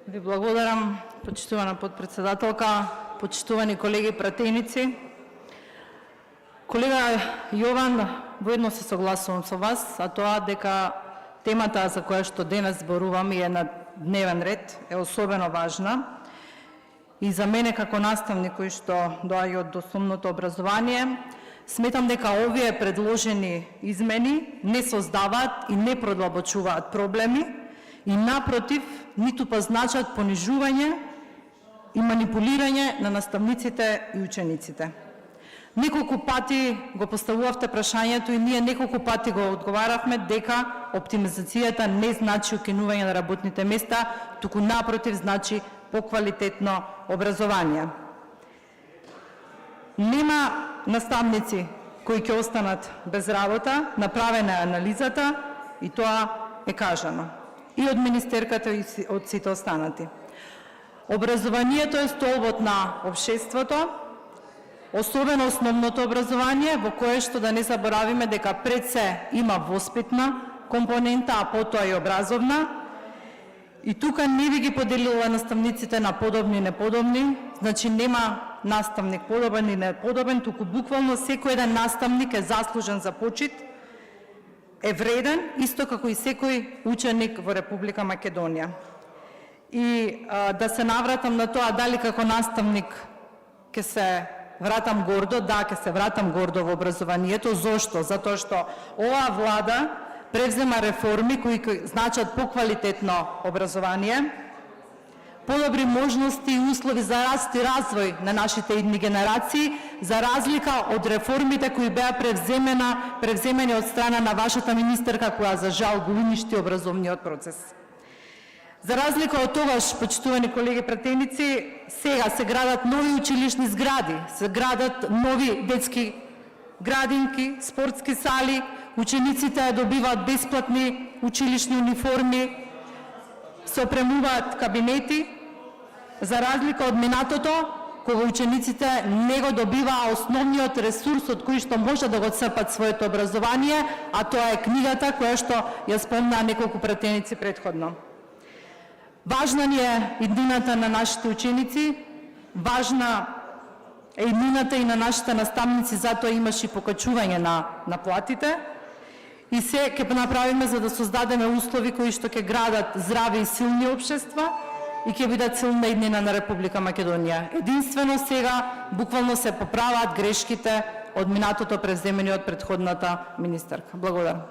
Ви благодарам, почитувана подпредседателка, почитувани колеги пратеници. Колега Јован, воедно се согласувам со вас, а тоа дека темата за која што денес зборуваме е на дневен ред е особено важна. И за мене како наставник кој што доаѓа од основното образование, сметам дека овие предложени измени не создаваат и не продлабочуваат проблеми и напротив, ниту па значат понижување и манипулирање на наставниците и учениците. Неколку пати го поставувавте прашањето и ние неколку пати го одговаравме дека оптимизацијата не значи укинување на работните места, туку напротив значи поквалитетно образование. Нема наставници кои ќе останат без работа, направена е анализата и тоа е кажано и од министерката и од сите останати. Образованието е столбот на општеството, особено основното образование, во кое што да не заборавиме дека пред се има воспитна компонента, а потоа и образовна. И тука не би ги поделила наставниците на подобни и неподобни, значи нема наставник подобен и неподобен, туку буквално секој еден наставник е заслужен за почит, е вреден, исто како и секој ученик во Република Македонија. И да се навратам на тоа дали како наставник ќе се вратам гордо, да, ќе се вратам гордо во образованието. Зошто? Затоа што оваа влада превзема реформи кои значат поквалитетно образование, подобри можности и услови за раст и развој на нашите идни генерации, за разлика од реформите кои беа превземени од страна на вашата министерка, која за жал го уништи образовниот процес. За разлика од тогаш, почитувани колеги пратеници, сега се градат нови училишни згради, се градат нови детски градинки, спортски сали, учениците добиваат бесплатни училишни униформи, се опремуваат кабинети, за разлика од минатото, кога учениците не го добиваа основниот ресурс од кој што може да го црпат своето образование, а тоа е книгата која што ја спомнаа неколку пратеници претходно. Важна ни е иднината на нашите ученици, важна е иднината и на нашите наставници, затоа имаше и покачување на платите. И се ќе направиме за да создадеме услови кои што ќе градат здрави и силни општества и ќе бидат силна иднина на Република Македонија. Единствено сега буквално се поправаат грешките од минатото превземени од претходната министерка. Благодарам.